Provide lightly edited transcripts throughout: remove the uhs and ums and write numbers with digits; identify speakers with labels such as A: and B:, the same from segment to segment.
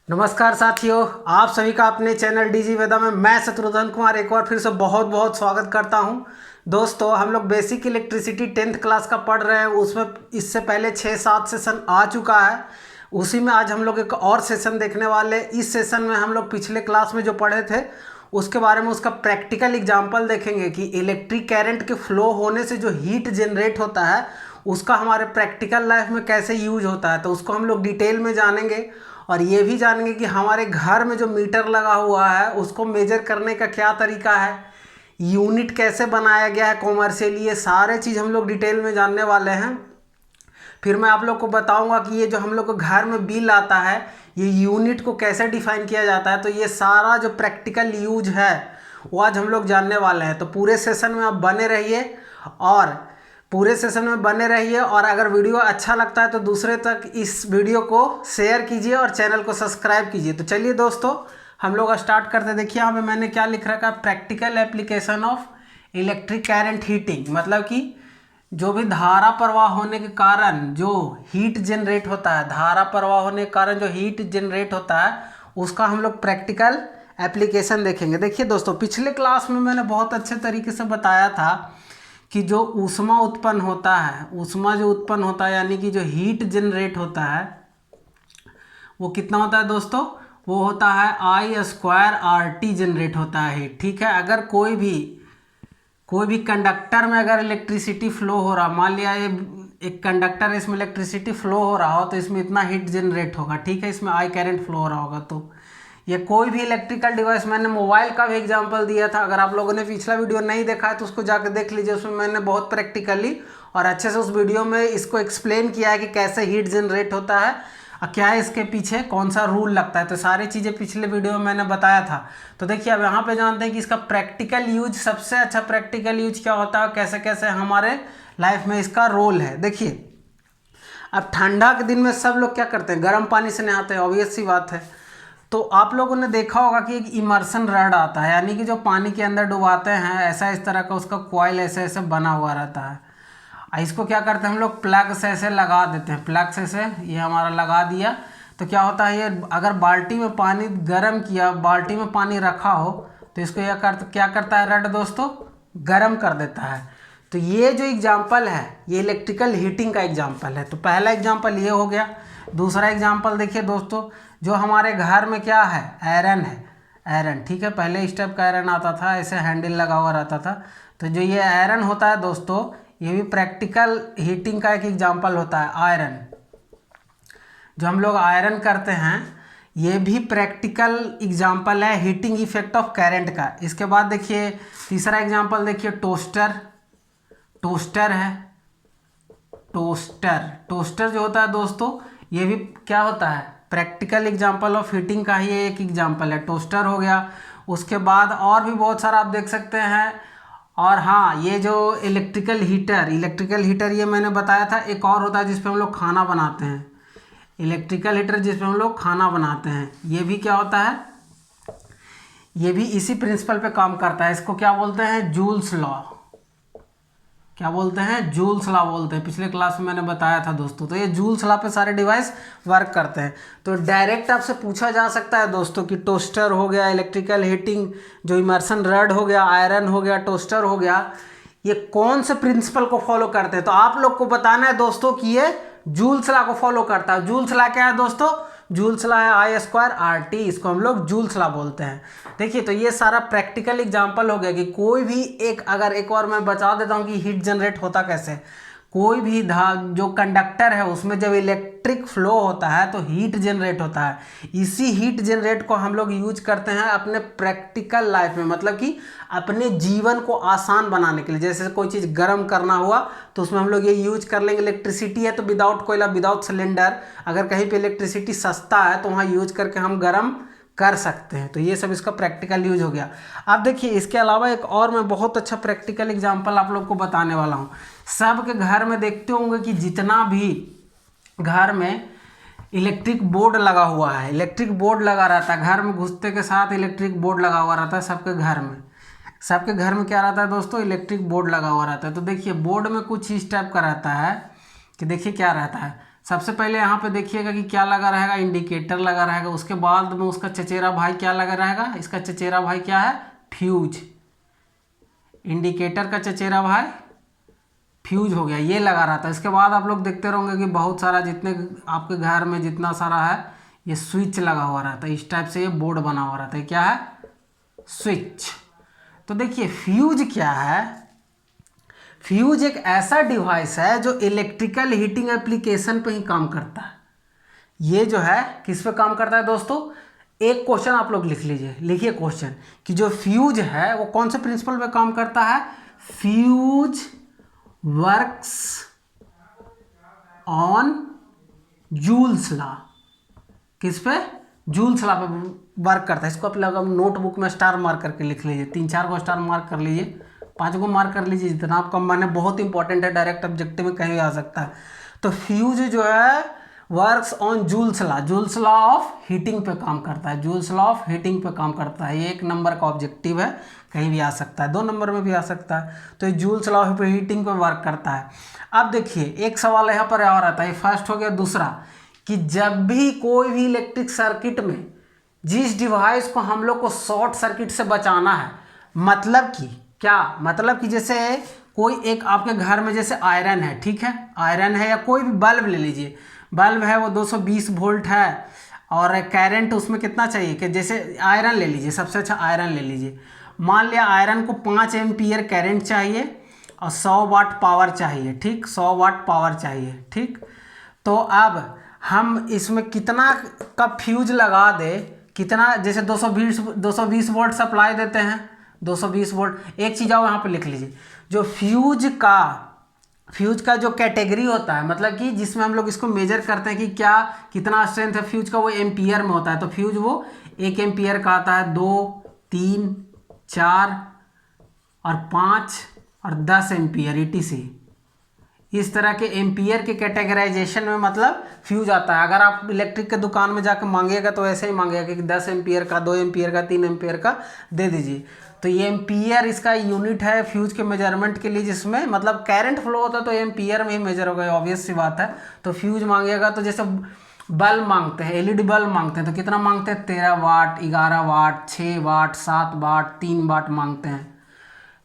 A: नमस्कार साथियों, आप सभी का अपने चैनल डीजी वेदा में मैं शत्रुघ्न कुमार एक बार फिर से बहुत बहुत स्वागत करता हूं। दोस्तों, हम लोग बेसिक इलेक्ट्रिसिटी 10th क्लास का पढ़ रहे हैं। उसमें इससे पहले 6-7 सेशन आ चुका है। उसी में आज हम लोग एक और सेशन देखने वाले। इस सेशन में हम लोग पिछले क्लास में जो पढ़े थे उसके बारे में उसका प्रैक्टिकल एग्जाम्पल देखेंगे कि इलेक्ट्रिक करंट के फ्लो होने से जो हीट जनरेट होता है उसका हमारे प्रैक्टिकल लाइफ में कैसे यूज होता है, तो उसको हम लोग डिटेल में जानेंगे। और ये भी जानेंगे कि हमारे घर में जो मीटर लगा हुआ है उसको मेजर करने का क्या तरीका है, यूनिट कैसे बनाया गया है कॉमर्शियली, ये सारे चीज़ हम लोग डिटेल में जानने वाले हैं। फिर मैं आप लोग को बताऊंगा कि ये जो हम लोग को घर में बिल आता है ये यूनिट को कैसे डिफाइन किया जाता है। तो ये सारा जो प्रैक्टिकल यूज है वो आज हम लोग जानने वाले हैं। तो पूरे सेशन में आप बने रहिए और अगर वीडियो अच्छा लगता है तो दूसरे तक इस वीडियो को शेयर कीजिए और चैनल को सब्सक्राइब कीजिए। तो चलिए दोस्तों, हम लोग स्टार्ट करते। देखिए यहाँ पे मैंने क्या लिख रखा है, practical application of electric current heating. मतलब कि जो भी धारा प्रवाह होने के कारण जो हीट जनरेट होता है, धारा प्रवाह होने के कारण जो हीट जनरेट होता है उसका हम लोग प्रैक्टिकल एप्लीकेशन देखेंगे। देखिए दोस्तों, पिछले क्लास में मैंने बहुत अच्छे तरीके से बताया था कि जो ऊष्मा उत्पन्न होता है, ऊष्मा जो उत्पन्न होता है यानी कि जो हीट जनरेट होता है वो कितना होता है दोस्तों, वो होता है I² जनरेट होता है हीट। ठीक है, अगर कोई भी कंडक्टर में अगर इलेक्ट्रिसिटी फ्लो हो रहा, मान लिया ये एक कंडक्टर है, इसमें इलेक्ट्रिसिटी फ्लो हो रहा हो तो इसमें इतना हीट जनरेट होगा। ठीक है, इसमें I करंट फ्लो हो रहा होगा। तो ये कोई भी इलेक्ट्रिकल डिवाइस, मैंने मोबाइल का भी एग्जांपल दिया था। अगर आप लोगों ने पिछला वीडियो नहीं देखा है तो उसको जाकर देख लीजिए, उसमें मैंने बहुत प्रैक्टिकली और अच्छे से उस वीडियो में इसको एक्सप्लेन किया है कि कैसे हीट जनरेट होता है और क्या है इसके पीछे कौन सा रूल लगता है। तो सारी चीज़ें पिछले वीडियो में मैंने बताया था। तो देखिए अब यहाँ पे जानते हैं कि इसका प्रैक्टिकल यूज, सबसे अच्छा प्रैक्टिकल यूज क्या होता है, कैसे कैसे हमारे लाइफ में इसका रोल है। देखिए अब ठंडा के दिन में सब लोग क्या करते हैं, गर्म पानी से नहाते हैं, ऑब्वियस सी बात है। तो आप लोगों ने देखा होगा कि एक इमर्शन रड आता है, यानी कि जो पानी के अंदर डुबाते हैं, ऐसा इस तरह का उसका कॉइल ऐसे ऐसे बना हुआ रहता है। इसको क्या करते हैं हम लोग, प्लग से ऐसे लगा देते हैं, प्लग से ऐसे ये हमारा लगा दिया। तो क्या होता है, ये अगर बाल्टी में पानी गर्म किया, बाल्टी में पानी रखा हो तो इसको क्या करता है रड दोस्तों, गर्म कर देता है। तो ये जो एग्जाम्पल है ये इलेक्ट्रिकल हीटिंग का एग्जाम्पल है। तो पहला एग्जाम्पल ये हो गया। दूसरा एग्जाम्पल देखिए दोस्तों, जो हमारे घर में क्या है, आयरन है, आयरन। ठीक है, पहले इस टाइप का आयरन आता था, ऐसे हैंडल लगा हुआ रहता था। तो जो ये आयरन होता है दोस्तों, ये भी प्रैक्टिकल हीटिंग का एक एग्जाम्पल होता है। आयरन, जो हम लोग आयरन करते हैं, ये भी प्रैक्टिकल एग्जाम्पल है हीटिंग इफेक्ट ऑफ करंट का। इसके बाद देखिए तीसरा एग्जाम्पल देखिए, टोस्टर। टोस्टर है, टोस्टर जो होता है दोस्तों, ये भी क्या होता है, प्रैक्टिकल एग्जाम्पल ऑफ हीटिंग का ही एक एग्जाम्पल है, टोस्टर हो गया। उसके बाद और भी बहुत सारा आप देख सकते हैं। और हाँ, ये जो इलेक्ट्रिकल हीटर ये मैंने बताया था। एक और होता है जिस पे हम लोग खाना बनाते हैं, इलेक्ट्रिकल हीटर जिस पे हम लोग खाना बनाते हैं, ये भी क्या होता है, ये भी इसी प्रिंसिपल पे काम करता है। इसको क्या बोलते हैं, जूल्स लॉ। क्या बोलते हैं, जूल्स लॉ बोलते हैं। पिछले क्लास में मैंने बताया था दोस्तों। तो ये जूल्स लॉ पे सारे डिवाइस वर्क करते हैं। तो डायरेक्ट आपसे पूछा जा सकता है दोस्तों कि टोस्टर हो गया, इलेक्ट्रिकल हीटिंग, जो इमर्शन रड हो गया, आयरन हो गया, टोस्टर हो गया, ये कौन से प्रिंसिपल को फॉलो करते हैं। तो आप लोग को बताना है दोस्तों कि ये जूल्स लॉ को फॉलो करता है। जूल्स लॉ क्या है दोस्तों, जूल्स लॉ है I²RT, इसको हम लोग जूल्स लॉ बोलते हैं। देखिए तो ये सारा प्रैक्टिकल एग्जांपल हो गया कि कोई भी अगर एक और मैं बता देता हूँ कि हीट जनरेट होता कैसे। कोई भी जो कंडक्टर है उसमें जब इलेक्ट्रिक फ्लो होता है तो हीट जनरेट होता है। इसी हीट जनरेट को हम लोग यूज करते हैं अपने प्रैक्टिकल लाइफ में, मतलब कि अपने जीवन को आसान बनाने के लिए। जैसे कोई चीज़ गर्म करना हुआ तो उसमें हम लोग ये यूज कर लेंगे। इलेक्ट्रिसिटी है तो विदाउट कोयला, विदाउट सिलेंडर, अगर कहीं पे इलेक्ट्रिसिटी सस्ता है तो वहाँ यूज करके हम गर्म कर सकते हैं। तो ये सब इसका प्रैक्टिकल यूज हो गया। अब देखिए इसके अलावा एक और मैं बहुत अच्छा प्रैक्टिकल एग्जांपल आप लोग को बताने वाला हूँ। सबके घर में देखते होंगे कि जितना भी घर में इलेक्ट्रिक बोर्ड लगा हुआ है, इलेक्ट्रिक बोर्ड लगा रहता है, घर में घुसते के साथ इलेक्ट्रिक बोर्ड लगा हुआ रहता है सबके घर में। सबके घर में क्या रहता है दोस्तों, इलेक्ट्रिक बोर्ड लगा हुआ रहता है। तो देखिए बोर्ड में कुछ इस टाइप का रहता है कि देखिए क्या रहता है, सबसे पहले यहाँ पे देखिएगा कि क्या लगा रहेगा, इंडिकेटर लगा रहेगा। उसके बाद में उसका चचेरा भाई क्या लगा रहेगा, इसका चचेरा भाई क्या है, फ्यूज। इंडिकेटर का चचेरा भाई फ्यूज हो गया, ये लगा रहा था। इसके बाद आप लोग देखते रहोगे कि बहुत सारा जितने आपके घर में जितना सारा है ये स्विच लगा हुआ रहता है। इस टाइप से ये बोर्ड बना हुआ रहता है, क्या है, स्विच। तो देखिए फ्यूज क्या है, फ्यूज एक ऐसा डिवाइस है जो इलेक्ट्रिकल हीटिंग एप्लीकेशन पे ही काम करता है। ये जो है किस पे काम करता है दोस्तों, एक क्वेश्चन आप लोग लिख लीजिए, लिखिए क्वेश्चन कि जो फ्यूज है वो कौन से प्रिंसिपल पे काम करता है, fuse works on joules law. किस पे, जूल्स लॉ पे वर्क करता है। इसको आप लोग नोटबुक में स्टार मार्क करके लिख लीजिए, 3-4 को स्टार मार्क कर लीजिए, 5 को मार्क कर लीजिए, जितना आपका मन है, बहुत इंपॉर्टेंट है, डायरेक्ट ऑब्जेक्टिव में कहीं भी आ सकता है। तो फ्यूज जो है works on joules law, joules law of heating पे काम करता है, जूल्स लॉ ऑफ हीटिंग पे काम करता है। ये 1 नंबर का ऑब्जेक्टिव है, कहीं भी आ सकता है, 2 नंबर में भी आ सकता है। तो ये जूल्स लॉ ऑफ हीटिंग पे वर्क करता है। अब देखिए एक सवाल यहाँ पर और आता है, फर्स्ट हो गया। दूसरा कि जब भी कोई भी इलेक्ट्रिक सर्किट में जिस डिवाइस को हम लोग को शॉर्ट सर्किट से बचाना है, मतलब कि क्या, मतलब कि जैसे कोई एक आपके घर में जैसे आयरन है, ठीक है, आयरन है, या कोई भी बल्ब ले लीजिए, बल्ब है वो 220 वोल्ट है और करंट उसमें कितना चाहिए, कि जैसे आयरन ले लीजिए, सबसे अच्छा आयरन ले लीजिए। मान लिया आयरन को 5 एम्पियर करंट चाहिए और 100 वाट पावर चाहिए, ठीक, 100 वाट पावर चाहिए, ठीक। तो अब हम इसमें कितना का फ्यूज लगा दे, कितना, जैसे 220 वोल्ट सप्लाई देते हैं, 220 वोल्ट। एक चीज़ आओ यहाँ पे लिख लीजिए, जो फ्यूज का जो कैटेगरी होता है, मतलब कि जिसमें हम लोग इसको मेजर करते हैं कि क्या कितना स्ट्रेंथ है फ्यूज का, वो एम्पियर में होता है। तो फ्यूज वो 1 एम्पियर का आता है, 2, 3, 4 और 5 और 10 एम्पियर ETC। इस तरह के एम्पियर के कैटेगराइजेशन में मतलब फ्यूज आता है। अगर आप इलेक्ट्रिक के दुकान में जाकर मांगिएगा तो ऐसे ही मांगेगा कि 10 एम्पियर का, 2 एम्पियर का, 3 एम्पियर का दे दीजिए। तो ये एम्पियर इसका यूनिट है फ्यूज के मेजरमेंट के लिए, जिसमें मतलब करंट फ्लो होता है तो एम्पियर में ही मेजर होगा, ऑब्वियस सी बात है। तो फ्यूज मांगेगा तो जैसे बल्ब मांगते हैं, LED बल्ब मांगते हैं, तो कितना मांगते हैं, 13 वाट, 11 वाट, 6 वाट, 7 वाट, 3 वाट मांगते हैं,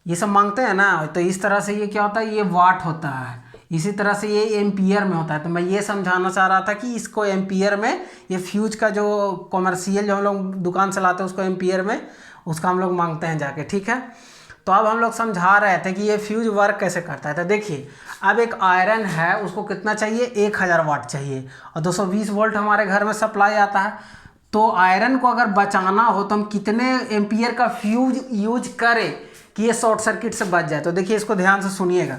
A: ये सब मांगते हैं ना। तो इस तरह से ये क्या होता है, ये वाट होता है। इसी तरह से ये एम्पियर में होता है। तो मैं ये समझाना चाह रहा था कि इसको एम्पियर में, ये फ्यूज का जो कॉमर्शियल जो हम लोग दुकान से लाते हैं उसको एम्पियर में, उसका हम लोग मांगते हैं जाके, ठीक है। तो अब हम लोग समझा रहे थे कि ये फ्यूज वर्क कैसे करता है। तो देखिए अब एक आयरन है, उसको कितना चाहिए, 1000 वाट चाहिए और 220 वोल्ट हमारे घर में सप्लाई आता है। तो आयरन को अगर बचाना हो तो हम कितने एम्पियर का फ्यूज यूज करें कि ये शॉर्ट सर्किट से बच जाए। तो देखिए इसको ध्यान से सुनिएगा,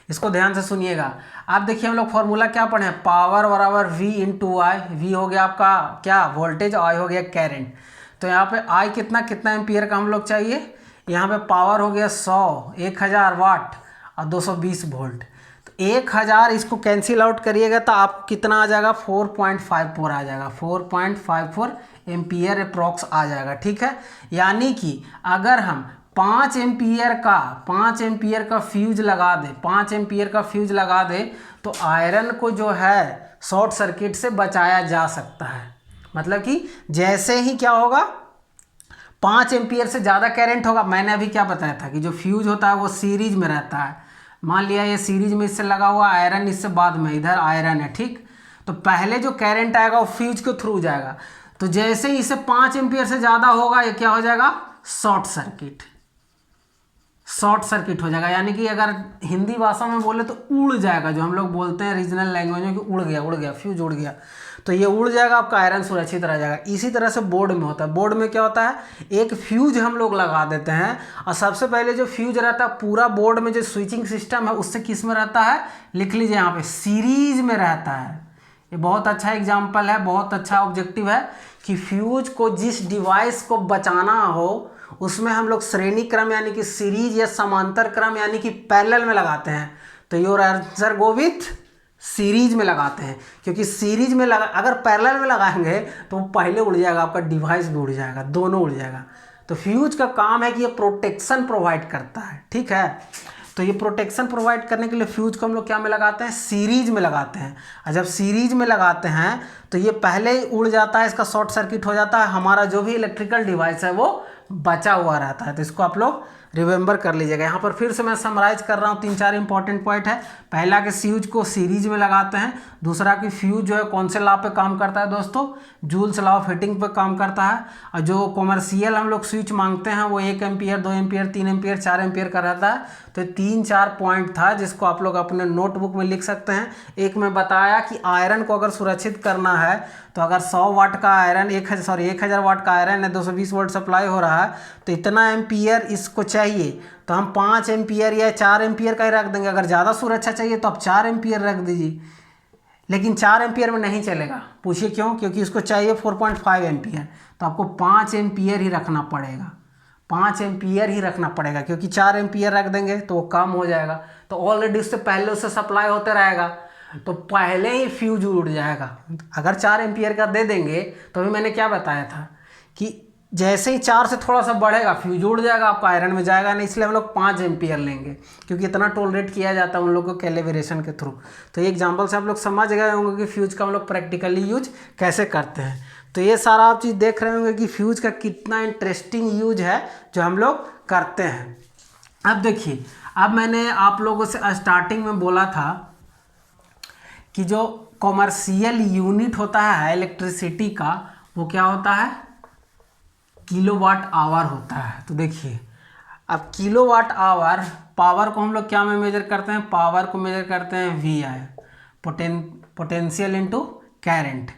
A: इसको ध्यान से सुनिएगा। आप देखिए हम लोग फॉर्मूला क्या पढ़े हैं, पावर बराबर V × I। V हो गया आपका क्या, वोल्टेज, I हो गया करंट। तो यहाँ पे I कितना एम्पियर का हम लोग चाहिए, यहाँ पे पावर हो गया 100, 1000 वाट और 220 वोल्ट। तो 1000 इसको कैंसिल आउट करिएगा तो आपको कितना आ जाएगा, 4.54 आ जाएगा, 4.54 एम्पियर अप्रॉक्स आ जाएगा, ठीक है। यानी कि अगर हम 5 एम्पियर का फ्यूज लगा दे, 5 एम्पियर का फ्यूज लगा दे तो आयरन को जो है शॉर्ट सर्किट से बचाया जा सकता है। मतलब कि जैसे ही क्या होगा, 5 एम्पियर से ज़्यादा करंट होगा। मैंने अभी क्या बताया था कि जो फ्यूज होता है वो सीरीज में रहता है। मान लिया ये सीरीज में इससे लगा हुआ आयरन, इससे बाद में इधर आयरन है, ठीक। तो पहले जो करंट आएगा वो फ्यूज के थ्रू जाएगा। तो जैसे ही इसे 5 एम्पियर से ज़्यादा होगा, ये क्या हो जाएगा, शॉर्ट सर्किट, शॉर्ट सर्किट हो जाएगा। यानी कि अगर हिंदी भाषा में बोले तो उड़ जाएगा, जो हम लोग बोलते हैं रीजनल लैंग्वेज में कि उड़ गया फ्यूज उड़ गया। तो ये उड़ जाएगा, आपका आयरन सुरक्षित रह जाएगा। इसी तरह से बोर्ड में होता है। बोर्ड में क्या होता है, एक फ्यूज हम लोग लगा देते हैं और सबसे पहले जो फ्यूज रहता है पूरा बोर्ड में जो स्विचिंग सिस्टम है उससे किस में रहता है, लिख लीजिए यहाँ पे, सीरीज में रहता है। ये बहुत अच्छा एग्जाम्पल है, बहुत अच्छा ऑब्जेक्टिव है कि फ्यूज को जिस डिवाइस को बचाना हो उसमें हम लोग श्रेणी क्रम यानी कि सीरीज या समांतर क्रम यानी कि पैरेलल में लगाते हैं। तो your answer go with series में लगाते हैं, क्योंकि सीरीज में अगर पैरेलल में लगाएंगे तो वो पहले उड़ जाएगा, आपका डिवाइस भी उड़ जाएगा, दोनों उड़ जाएगा। तो फ्यूज का काम है कि ये प्रोटेक्शन प्रोवाइड करता है, ठीक है। तो ये प्रोटेक्शन प्रोवाइड करने के लिए फ्यूज को हम लोग क्या में लगाते हैं, सीरीज में लगाते हैं। और जब सीरीज में लगाते हैं तो ये पहले ही उड़ जाता है, इसका शॉर्ट सर्किट हो जाता है, हमारा जो भी इलेक्ट्रिकल डिवाइस है वो बचा हुआ रहता है। तो इसको आप लोग रिमेंबर कर लीजिएगा। यहाँ पर फिर से मैं समराइज कर रहा हूँ, 3-4 इंपॉर्टेंट पॉइंट है। पहला कि फ्यूज को सीरीज में लगाते हैं, दूसरा कि फ्यूज जो है कौन से लॉ पे काम करता है दोस्तों, जूल्स लॉ ऑफ हीटिंग पे काम करता है। और जो कॉमर्शियल हम लोग स्विच मांगते हैं वो 1 एम्पियर, 2 एम्पियर, 3 एम्पियर, 4 एम्पियर का रहता है। तो 3-4 पॉइंट था जिसको आप लोग अपने नोटबुक में लिख सकते हैं। एक में बताया कि आयरन को अगर सुरक्षित करना है तो अगर 100 वाट का आयरन 1000 वाट का आयरन है, 220 वोल्ट सप्लाई हो रहा है, तो इतना एम्पियर इसको चाहिए, तो हम 5 एम्पियर या 4 एम्पियर का ही रख देंगे। अगर ज़्यादा सुरक्षा चाहिए तो आप 4 एम्पियर रख दीजिए, लेकिन 4 एम्पियर में नहीं चलेगा। पूछिए क्यों? क्योंकि इसको चाहिए 4.5 एम्पियर, तो आपको 5 एम्पियर ही रखना पड़ेगा, 5 एम्पियर ही रखना पड़ेगा, क्योंकि 4 एम्पियर रख देंगे तो वो कम हो जाएगा। तो ऑलरेडी उससे पहले उससे सप्लाई होते रहेगा, तो पहले ही फ्यूज उड़ जाएगा। अगर 4 एम्पियर का दे देंगे तो अभी मैंने क्या बताया था कि जैसे ही 4 से थोड़ा सा बढ़ेगा फ्यूज उड़ जाएगा, आपका आयरन में जाएगा नहीं, इसलिए हम लोग 5 एम्पियर लेंगे, क्योंकि इतना टॉलरेट किया जाता है उन लोगों को कैलिब्रेशन के थ्रू। तो ये एग्जांपल से आप लोग समझ गए होंगे कि फ्यूज का हम लोग प्रैक्टिकली यूज कैसे करते हैं। तो ये सारा आप चीज़ देख रहे होंगे कि फ्यूज का कितना इंटरेस्टिंग यूज है जो हम लोग करते हैं। अब देखिए, अब मैंने आप लोगों से स्टार्टिंग में बोला था कि जो कॉमर्शियल यूनिट होता है इलेक्ट्रिसिटी का, वो क्या होता है, किलोवाट आवर होता है। तो देखिए, अब किलोवाट आवर, पावर को हम लोग क्या में मेजर करते हैं, पावर को मेजर करते हैं VI, पोटेंशियल इनटू करंट।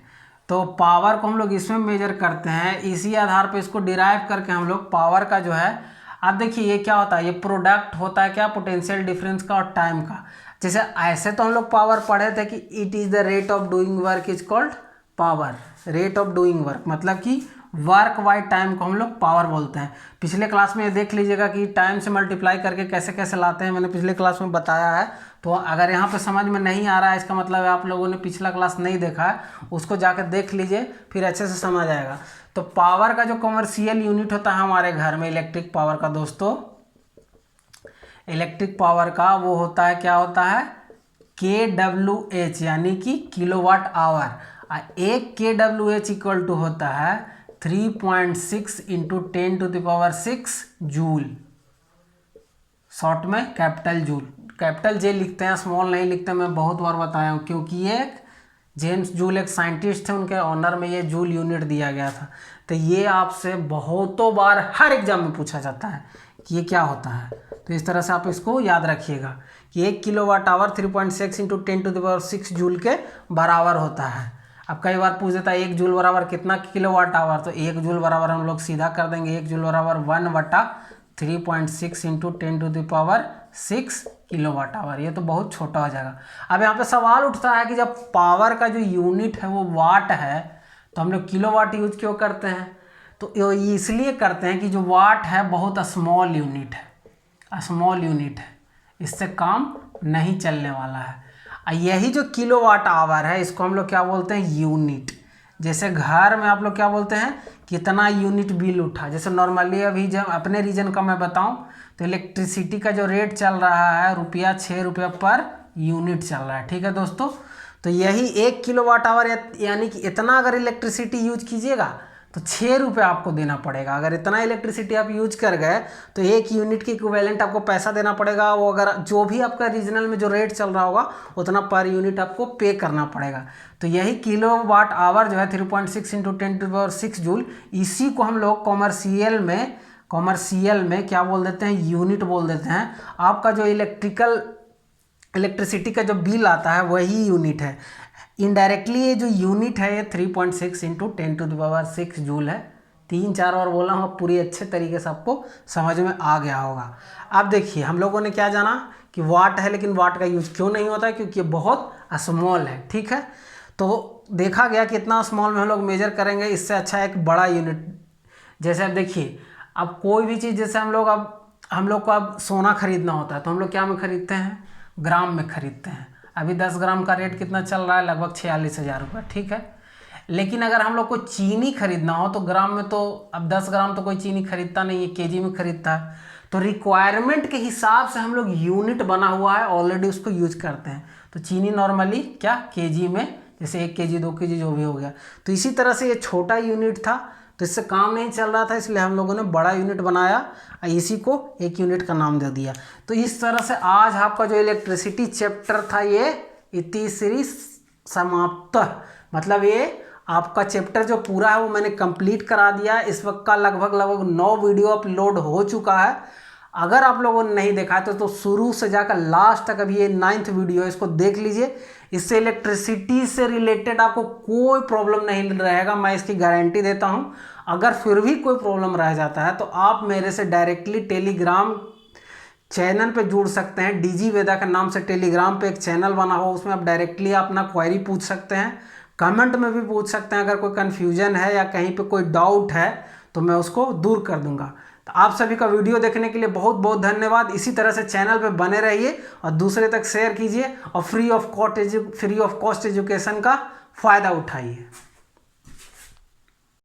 A: तो पावर को हम लोग इसमें मेजर करते हैं, इसी आधार पे इसको डिराइव करके हम लोग पावर का जो है, अब देखिए ये क्या होता है, ये प्रोडक्ट होता है क्या, पोटेंशियल डिफरेंस का और टाइम का। जैसे ऐसे तो हम लोग पावर पढ़े थे कि it is the rate of doing work is called power, rate of doing work, मतलब कि वर्क बाय टाइम को हम लोग पावर बोलते हैं। पिछले क्लास में ये देख लीजिएगा कि टाइम से मल्टीप्लाई करके कैसे कैसे लाते हैं, मैंने पिछले क्लास में बताया है। तो अगर यहाँ पे समझ में नहीं आ रहा है, इसका मतलब आप लोगों ने पिछला क्लास नहीं देखा है, उसको जाकर देख लीजिए, फिर अच्छे से समझ आएगा। तो पावर का जो कॉमर्शियल यूनिट होता है हमारे घर में इलेक्ट्रिक पावर का दोस्तों, इलेक्ट्रिक पावर का वो होता है, क्या होता है, kWh, यानी कि किलोवाट आवर। एक kWh इक्वल टू होता है 3.6 इंटू 10⁶ जूल, शॉर्ट में कैपिटल जूल, कैपिटल जे लिखते हैं, स्मॉल नहीं लिखते, मैं बहुत बार बताया हूँ, क्योंकि ये जेम्स जूल एक साइंटिस्ट थे, उनके ऑनर में ये जूल यूनिट दिया गया था। तो ये आपसे बहुतों बार हर एग्जाम में पूछा जाता है कि ये क्या होता है। तो इस तरह से आप इसको याद रखिएगा कि 1 किलोवाट आवर 3.6 इंटू 10⁶ जूल के बराबर होता है। अब कई बार पूछ देता है 1 जूल बराबर कितना किलोवाट आवर, तो 1 जूल बराबर हम लोग सीधा कर देंगे, 1 जूल बराबर 1/3.6 इंटू 10⁶ किलोवाट आवर। ये तो बहुत छोटा हो जाएगा। अब यहाँ पे सवाल उठता है कि जब पावर का जो यूनिट है वो वाट है, तो हम लोग किलोवाट यूज क्यों करते हैं? तो इसलिए करते हैं कि जो वाट है बहुत स्मॉल यूनिट है, स्मॉल यूनिट है, इससे काम नहीं चलने वाला है। यही जो किलोवाट आवर है इसको हम लोग क्या बोलते हैं, यूनिट। जैसे घर में आप लोग क्या बोलते हैं, कितना यूनिट बिल उठा। जैसे नॉर्मली अभी जब अपने रीजन का मैं बताऊं तो इलेक्ट्रिसिटी का जो रेट चल रहा है ₹6 पर यूनिट चल रहा है, ठीक है दोस्तों। तो यही 1 किलोवाट आवर यानी कि इतना अगर इलेक्ट्रिसिटी यूज कीजिएगा तो ₹6 आपको देना पड़ेगा। अगर इतना इलेक्ट्रिसिटी आप यूज कर गए तो 1 यूनिट की इक्विवेलेंट आपको पैसा देना पड़ेगा। वो अगर जो भी आपका रीजनल में जो रेट चल रहा होगा उतना पर यूनिट आपको पे करना पड़ेगा। तो यही किलोवाट आवर जो है 3.6 इंटू 10⁶ जूल, इसी को हम लोग कॉमर्शियल में क्या बोल देते हैं, यूनिट बोल देते हैं। आपका जो इलेक्ट्रिसिटी का जो बिल आता है वही यूनिट है। इनडायरेक्टली ये जो यूनिट है ये 3.6 इंटू 10⁶ जूल है। 3-4 बार बोला हूँ, पूरी अच्छे तरीके से आपको समझ में आ गया होगा। अब देखिए, हम लोगों ने क्या जाना कि वाट है, लेकिन वाट का यूज क्यों नहीं होता है, क्योंकि ये बहुत स्मॉल है, ठीक है। तो देखा गया कि इतना स्मॉल में हम लोग मेजर करेंगे, इससे अच्छा एक बड़ा यूनिट। जैसे अब देखिए, अब कोई भी चीज़, जैसे हम लोग को अब सोना खरीदना होता है तो हम लोग क्या में खरीदते हैं, ग्राम में खरीदते हैं। अभी 10 ग्राम का रेट कितना चल रहा है, लगभग 46,000 रुपये, ठीक है। लेकिन अगर हम लोग को चीनी खरीदना हो तो ग्राम में, तो अब 10 ग्राम तो कोई चीनी खरीदता नहीं है, केजी में खरीदता है। तो रिक्वायरमेंट के हिसाब से हम लोग यूनिट बना हुआ है ऑलरेडी उसको यूज करते हैं। तो चीनी नॉर्मली क्या केजी में, जैसे 1 केजी 2 केजी जो भी हो गया। तो इसी तरह से ये छोटा यूनिट था तो इससे काम नहीं चल रहा था, इसलिए हम लोगों ने बड़ा यूनिट बनाया और इसी को 1 यूनिट का नाम दे दिया। तो इस तरह से आज आपका जो इलेक्ट्रिसिटी चैप्टर था ये इतिश्री समाप्त, मतलब ये आपका चैप्टर जो पूरा है वो मैंने कंप्लीट करा दिया। इस वक्त का लगभग 9 वीडियो अपलोड हो चुका है। अगर आप लोगों ने नहीं देखा है तो शुरू से जाकर लास्ट तक अभी ये 9th वीडियो है, इसको देख लीजिए। इससे इलेक्ट्रिसिटी से रिलेटेड आपको कोई प्रॉब्लम नहीं रहेगा, मैं इसकी गारंटी देता हूँ। अगर फिर भी कोई प्रॉब्लम रह जाता है तो आप मेरे से डायरेक्टली टेलीग्राम चैनल पे जुड़ सकते हैं। डीजी वेदा के नाम से टेलीग्राम पे एक चैनल बना हो, उसमें आप डायरेक्टली अपना क्वेरी पूछ सकते हैं, कमेंट में भी पूछ सकते हैं। अगर कोई कन्फ्यूजन है या कहीं पे कोई डाउट है तो मैं उसको दूर कर दूंगा। तो आप सभी का वीडियो देखने के लिए बहुत बहुत धन्यवाद। इसी तरह से चैनल पे बने रहिए और दूसरे तक शेयर कीजिए और फ्री ऑफ कॉस्ट एजुकेशन का फ़ायदा उठाइए।